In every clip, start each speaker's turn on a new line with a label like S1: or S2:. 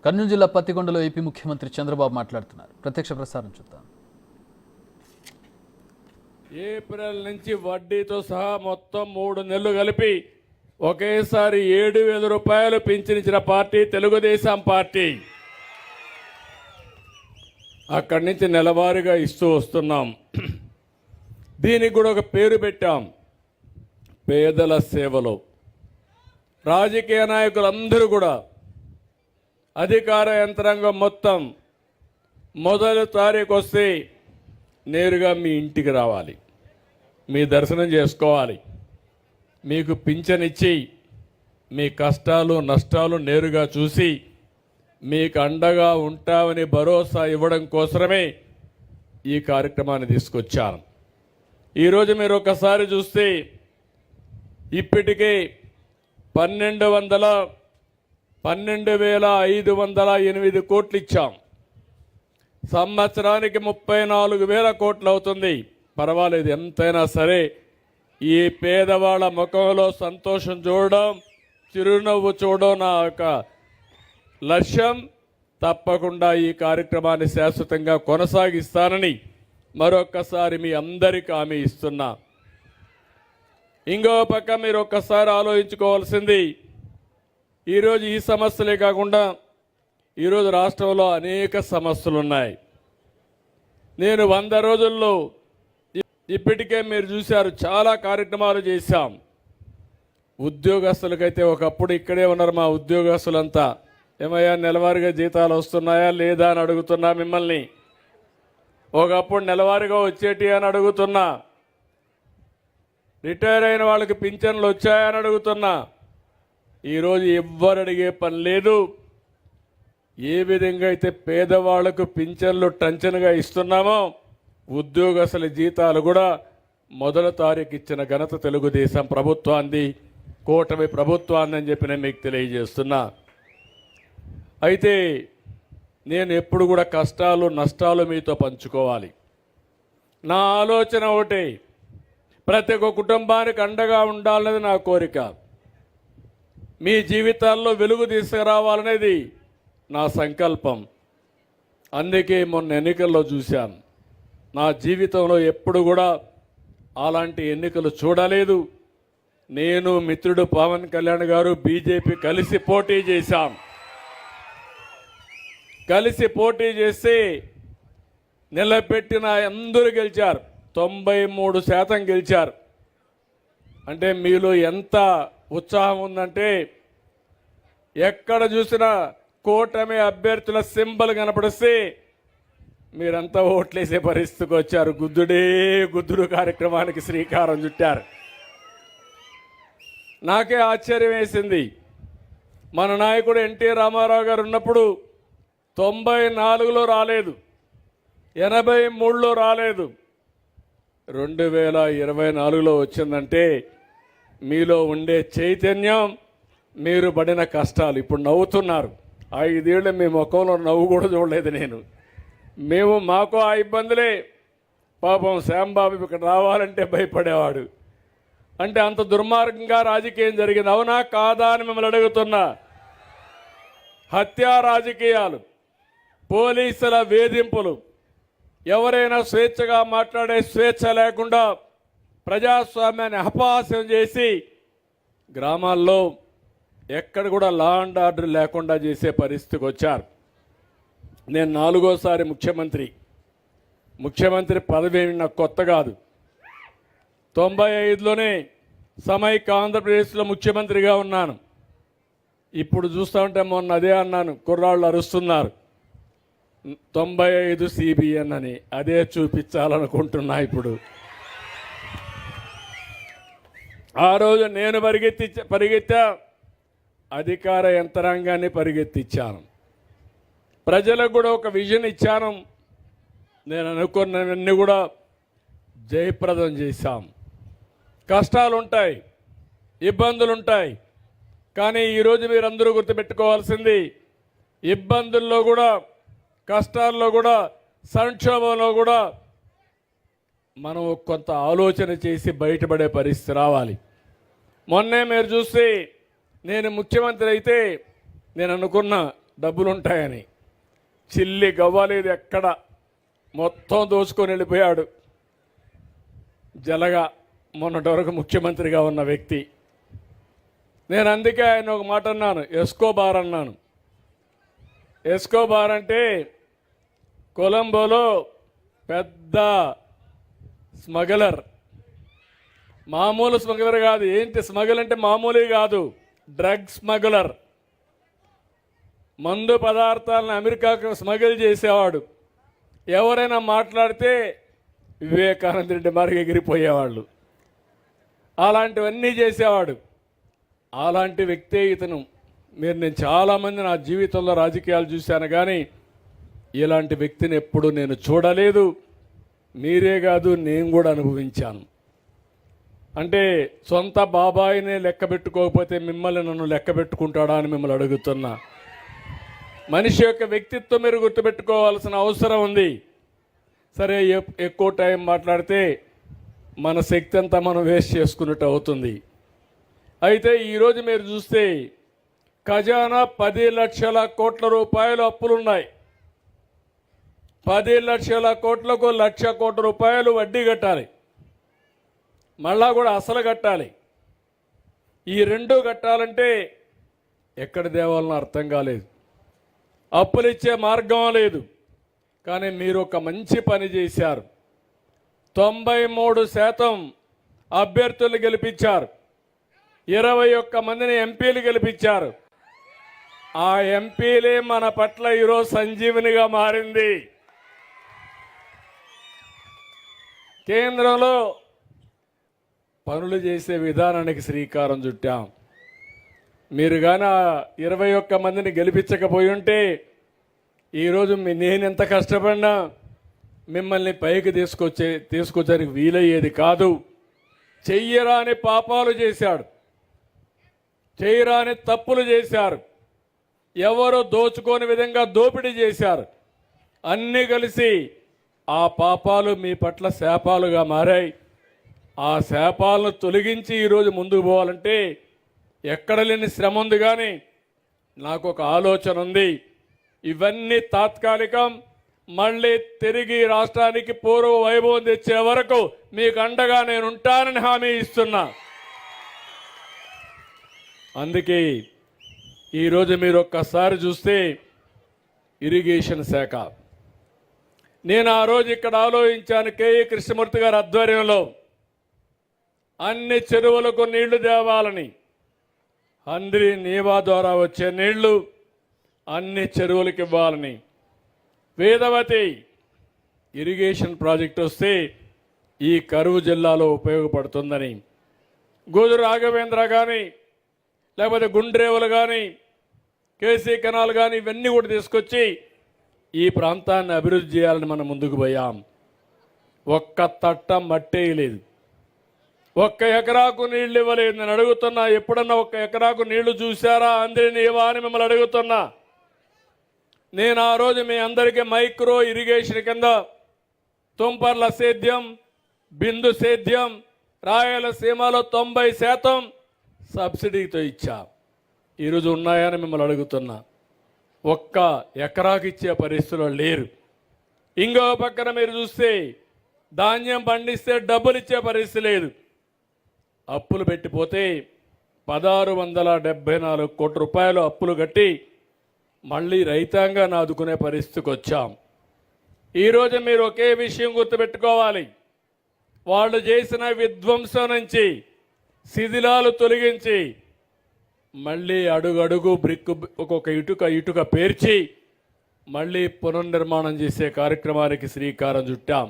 S1: కర్నూలు జిల్లా పత్తికొండలో ఏపీ ముఖ్యమంత్రి చంద్రబాబు మాట్లాడుతున్నారు. ప్రత్యక్ష ప్రసారం చూద్దాం.
S2: ఏప్రిల్ నుంచి వడ్డీతో సహా మొత్తం 3 నెలలు కలిపి ఒకేసారి 7,000 రూపాయలు పింఛనిచ్చిన పార్టీ తెలుగుదేశం పార్టీ. అక్కడి నుంచి నెలవారీగా ఇస్తూ వస్తున్నాం. దీనికి కూడా ఒక పేరు పెట్టాం, పేదల సేవలో. రాజకీయ నాయకులందరూ కూడా, అధికార యంత్రాంగం మొత్తం మొదటి తారీఖు వస్తే నేరుగా మీ ఇంటికి రావాలి, మీ దర్శనం చేసుకోవాలి, మీకు పింఛనిచ్చి మీ కష్టాలు నష్టాలు నేరుగా చూసి మీకు అండగా ఉంటామని భరోసా ఇవ్వడం కోసమే ఈ కార్యక్రమాన్ని తీసుకొచ్చాను. ఈరోజు మీరు ఒకసారి చూస్తే ఇప్పటికే 12,508 కోట్లు ఇచ్చాం. సంవత్సరానికి 34,000 కోట్లు అవుతుంది. పర్వాలేదు, ఎంతైనా సరే ఈ పేదవాళ్ళ ముఖంలో సంతోషం చూడడం, చిరునవ్వు చూడడం నా యొక్క లక్ష్యం. తప్పకుండా ఈ కార్యక్రమాన్ని శాశ్వతంగా కొనసాగిస్తానని మరొక్కసారి మీ అందరికీ హామీ ఇస్తున్నా. ఇంకో పక్క మీరు ఒక్కసారి ఆలోచించుకోవాల్సింది, ఈరోజు ఈ సమస్యలే కాకుండా ఈరోజు రాష్ట్రంలో అనేక సమస్యలు ఉన్నాయి. నేను 100 రోజుల్లో ఇప్పటికే మీరు చూశారు చాలా కార్యక్రమాలు చేశాం. ఉద్యోగస్తులకైతే ఒకప్పుడు ఇక్కడే ఉన్నారు మా ఉద్యోగస్తులంతా. ఏమయ్యా నెలవారీగా జీతాలు వస్తున్నాయా లేదా అని అడుగుతున్నా మిమ్మల్ని. ఒకప్పుడు నెలవారీగా వచ్చేటి అని అడుగుతున్నా. రిటైర్ అయిన వాళ్ళకి పింఛన్లు వచ్చాయని అడుగుతున్నా. ఈరోజు ఎవ్వరు అడిగే పని లేదు. ఏ విధంగా అయితే పేదవాళ్లకు పింఛన్లు టంచనగా ఇస్తున్నామో ఉద్యోగస్తుల జీతాలు కూడా మొదటి తారీఖు ఇచ్చిన ఘనత తెలుగుదేశం ప్రభుత్వాన్ని, కూటమి ప్రభుత్వాన్ని అని చెప్పి నేను మీకు తెలియజేస్తున్నా. అయితే నేను ఎప్పుడు కూడా కష్టాలు నష్టాలు మీతో పంచుకోవాలి. నా ఆలోచన ఒకటి, ప్రతి ఒక్క కుటుంబానికి అండగా ఉండాలనేది నా కోరిక. మీ జీవితాల్లో వెలుగు తీసుకురావాలనేది నా సంకల్పం. అందుకే మొన్న ఎన్నికల్లో చూశాను. నా జీవితంలో ఎప్పుడు కూడా అలాంటి ఎన్నికలు చూడలేదు. నేను మిత్రుడు పవన్ కళ్యాణ్ గారు బీజేపీ కలిసి పోటీ చేశాం. కలిసి పోటీ చేసి నిలబెట్టిన అందరూ గెలిచారు. 93% గెలిచారు. అంటే మీలో ఎంత ఉత్సాహం ఉందంటే, ఎక్కడ చూసినా కూటమి అభ్యర్థుల సింబల్ కనపడిస్తే మీరంతా ఓట్లేసే పరిస్థితికి వచ్చారు. గుద్దుడు కార్యక్రమానికి శ్రీకారం చుట్టారు. నాకే ఆశ్చర్యం వేసింది. మన నాయకుడు ఎన్టీ రామారావు గారు ఉన్నప్పుడు 94లో రాలేదు, 83లో రాలేదు, 2024లో వచ్చిందంటే మీలో ఉండే చైతన్యం, మీరు పడిన కష్టాలు. ఇప్పుడు నవ్వుతున్నారు. 5 ఏళ్ళు మీ ముఖంలో నవ్వు కూడా చూడలేదు నేను. మాకు ఆ ఇబ్బందులే. పాపం శ్యాంబాబు ఇక్కడ రావాలంటే భయపడేవాడు. అంటే అంత దుర్మార్గంగా రాజకీయం జరిగింది. అవునా కాదా అని మిమ్మల్ని అడుగుతున్నా. హత్యా రాజకీయాలు, పోలీసుల వేధింపులు, ఎవరైనా స్వేచ్ఛగా మాట్లాడే స్వేచ్ఛ లేకుండా ప్రజాస్వామ్యాన్ని అపహాస్యం చేసి గ్రామాల్లో ఎక్కడ కూడా లా అండ్ ఆర్డర్ లేకుండా చేసే పరిస్థితికి వచ్చారు. నేను 4వసారి ముఖ్యమంత్రి పదవి నాకు కొత్త కాదు. 95లోనే సమైక్య ఆంధ్రప్రదేశ్లో ముఖ్యమంత్రిగా ఉన్నాను. ఇప్పుడు చూస్తూ ఉంటే మొన్న అదే అన్నాను, కుర్రాళ్ళు అరుస్తున్నారు 95 CBN అని. అదే చూపించాలనుకుంటున్నా ఇప్పుడు. ఆ రోజు నేను పరిగెత్తా, అధికార యంత్రాంగాన్ని పరిగెత్తించాను. ప్రజలకు కూడా ఒక విజన్ ఇచ్చాను. నేను అనుకున్నవన్నీ కూడా జయప్రదం చేశాం. కష్టాలు ఉంటాయి, ఇబ్బందులు ఉంటాయి. కానీ ఈరోజు మీరందరూ గుర్తుపెట్టుకోవాల్సింది, ఇబ్బందుల్లో కూడా, కష్టాల్లో కూడా, సంక్షోభంలో కూడా మనం కొంత ఆలోచన చేసి బయటపడే పరిస్థితి రావాలి. మొన్నే మీరు చూస్తే నేను ముఖ్యమంత్రి అయితే నేను అనుకున్నా డబ్బులుంటాయని. చిల్లి గవ్వలేదు ఎక్కడ, మొత్తం దోచుకొని వెళ్ళిపోయాడు. జలగా మొన్నటి వరకు ముఖ్యమంత్రిగా ఉన్న వ్యక్తి. నేను అందుకే ఆయన ఒక మాట అన్నాను, ఎస్కోబార్ అన్నాను. ఎస్కోబార్ అంటే కొలంబోలో పెద్ద స్మగ్లర్. మామూలు స్మగ్లర్ కాదు. ఏంటి స్మగ్లర్ అంటే మామూలు కాదు, డ్రగ్ స్మగ్లర్. మందు పదార్థాలను అమెరికాకు స్మగిల్ చేసేవాడు. ఎవరైనా మాట్లాడితే వివేకానంద రెడ్డి మారికి ఎగిరిపోయేవాళ్ళు. అలాంటివన్నీ చేసేవాడు. అలాంటి వ్యక్తే ఇతను. నేను చాలామంది నా జీవితంలో రాజకీయాలు చూశాను, కానీ ఇలాంటి వ్యక్తిని ఎప్పుడు నేను చూడలేదు. మీరే కాదు, నేను కూడా అనుభవించాను. అంటే సొంత బాబాయినే లెక్క పెట్టుకోకపోతే మిమ్మల్ని నన్ను లెక్క పెట్టుకుంటాడా అని మిమ్మల్ని అడుగుతున్నా. మనిషి యొక్క వ్యక్తిత్వం మీరు గుర్తుపెట్టుకోవాల్సిన అవసరం ఉంది. సరే, ఎక్కువ టైం మాట్లాడితే మన శక్తి అంతా మనం వేస్ట్ చేసుకున్నట్టు అవుతుంది. అయితే ఈరోజు మీరు చూస్తే ఖజానా 10 లక్షల కోట్ల రూపాయలు అప్పులున్నాయి. 10 లక్షల కోట్లకు 1,00,000 కోట్ల రూపాయలు వడ్డీ కట్టాలి, మళ్ళా కూడా అసలు కట్టాలి. ఈ రెండు కట్టాలంటే ఎక్కడ దేవాలనో అర్థం కాలేదు. అప్పులు ఇచ్చే మార్గం లేదు. కానీ మీరు ఒక మంచి పని చేశారు. 93% అభ్యర్థులు గెలిపించారు. 21 మందిని ఎంపీలు గెలిపించారు. ఆ ఎంపీలే మన పట్ల ఈరోజు సంజీవనిగా మారింది. కేంద్రంలో పనులు చేసే విధానానికి శ్రీకారం చుట్టాం. మీరు కానీ 21 మందిని గెలిపించకపోయి ఉంటే ఈరోజు నేను ఎంత కష్టపడినా మిమ్మల్ని పైకి తీసుకొచ్చడానికి వీలయ్యేది కాదు. చెయ్యరాని పాపాలు చేశాడు, చేయరాని తప్పులు చేశారు, ఎవరు దోచుకోని విధంగా దోపిడీ చేశారు. అన్నీ కలిసి ఆ పాపాలు మీ పట్ల శాపాలుగా మారాయి. ఆ శాపాలను తొలగించి ఈరోజు ముందుకు పోవాలంటే ఎక్కడ లేని శ్రమ ఉంది. కానీ నాకు ఒక ఆలోచన ఉంది. ఇవన్నీ తాత్కాలికం. మళ్ళీ తిరిగి రాష్ట్రానికి పూర్వ వైభవం తెచ్చే వరకు మీకు అండగా నేను ఉంటానని హామీ ఇస్తున్నా. అందుకే ఈరోజు మీరు ఒక్కసారి చూస్తే ఇరిగేషన్ శాఖ, నేను ఆ రోజు ఇక్కడ ఆలోచించాను. కేఈ కృష్ణమూర్తి గారి ఆధ్వర్యంలో అన్ని చెరువులకు నీళ్లు తేవాలని, హంద్రి నీవా ద్వారా వచ్చే నీళ్లు అన్ని చెరువులకు ఇవ్వాలని, వేదవతి ఇరిగేషన్ ప్రాజెక్ట్ వస్తే ఈ కరువు జిల్లాలో ఉపయోగపడుతుందని, గోదురు రాఘవేంద్ర కానీ లేకపోతే గుండ్రేవులు కానీ కేసీ కెనాల్ కానీ ఇవన్నీ కూడా తీసుకొచ్చి ఈ ప్రాంతాన్ని అభివృద్ధి చేయాలని మనం ముందుకు పోయాం. ఒక్క తట్ట మట్టేయలేదు, ఒక్క ఎకరాకు నీళ్లు ఇవ్వలేదు. నేను అడుగుతున్నా, ఎప్పుడన్నా ఒక్క ఎకరాకు నీళ్లు చూశారా అందరినీ ఇవ్వా అని మిమ్మల్ని అడుగుతున్నా. నేను ఆ రోజు మీ అందరికీ మైక్రో ఇరిగేషన్ కింద తుంపర్ల సేద్యం, బిందు సేద్యం, రాయలసీమలో 90% సబ్సిడీతో ఇచ్చా. ఈరోజు ఉన్నాయని మిమ్మల్ని అడుగుతున్నా. ఒక్క ఎకరాకి ఇచ్చే పరిస్థితుల్లో లేరు. ఇంకో పక్కన మీరు చూస్తే ధాన్యం పండిస్తే డబ్బులు ఇచ్చే పరిస్థితి లేదు. అప్పులు పెట్టిపోతే 1,674 కోట్ల రూపాయలు అప్పులు కట్టి మళ్ళీ రైతాంగాన్ని ఆదుకునే పరిస్థితికి వచ్చాం. ఈరోజు మీరు ఒకే విషయం గుర్తుపెట్టుకోవాలి. వాళ్ళు చేసిన విధ్వంసం నుంచి శిథిలాలు తొలగించి మళ్ళీ అడుగడుగు బ్రిక్ ఒక్కొక్క ఇటుక పేర్చి మళ్ళీ పునర్నిర్మాణం చేసే కార్యక్రమానికి శ్రీకారం చుట్టాం.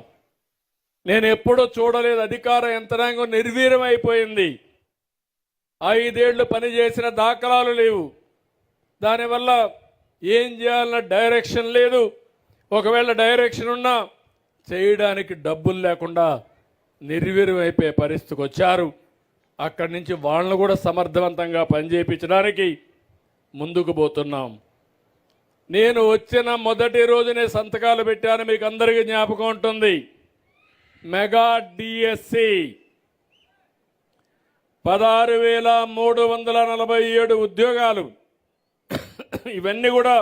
S2: నేను ఎప్పుడూ చూడలేదు. అధికార యంత్రాంగం నిర్వీర్యం అయిపోయింది. 5 ఏళ్లు పనిచేసిన దాఖలాలు లేవు. దానివల్ల ఏం చేయాలన్న డైరెక్షన్ లేదు. ఒకవేళ డైరెక్షన్ ఉన్నా చేయడానికి డబ్బులు లేకుండా నిర్వీర్యం అయిపోయే పరిస్థితికి వచ్చారు. అక్కడి నుంచి వాళ్ళను కూడా సమర్థవంతంగా పనిచేయించడానికి ముందుకు పోతున్నాం. నేను వచ్చిన మొదటి రోజునే సంతకాలు పెట్టాను, మీకు అందరికీ జ్ఞాపకం ఉంటుంది. మెగా డిఎస్సి 16,347 ఉద్యోగాలు ఇవన్నీ కూడా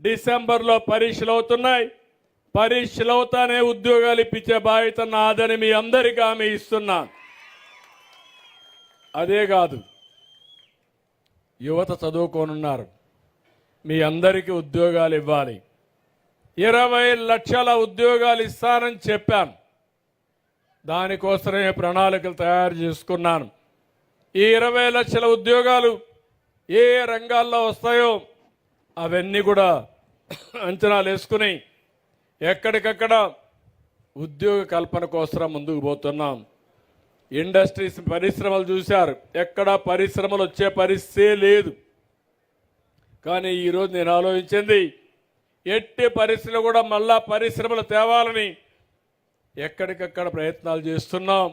S2: డిసెంబర్లో పరీక్షలు అవుతున్నాయి. పరీక్షలు అవుతానే ఉద్యోగాలు ఇప్పించే బాధ్యత నాదని మీ అందరికీ హామీ ఇస్తున్నా. అదే కాదు, యువత చదువుకోనున్నారు, మీ అందరికీ ఉద్యోగాలు ఇవ్వాలి. 20 లక్షల ఉద్యోగాలు ఇస్తానని చెప్పాను. దానికోసమే ప్రణాళికలు తయారు చేసుకున్నాను. ఈ 20 లక్షల ఉద్యోగాలు ఏ రంగాల్లో వస్తాయో అవన్నీ కూడా అంచనాలు వేసుకుని ఎక్కడికక్కడ ఉద్యోగ కల్పన కోసం ముందుకు పోతున్నాం. ఇండస్ట్రీస్, పరిశ్రమలు చూశారు, ఎక్కడ పరిశ్రమలు వచ్చే పరిస్థితే లేదు. కానీ ఈరోజు నేను ఆలోచించింది, ఎట్టి పరిస్థితులు కూడా మళ్ళా పరిశ్రమలు తేవాలని ఎక్కడికక్కడ ప్రయత్నాలు చేస్తున్నాం.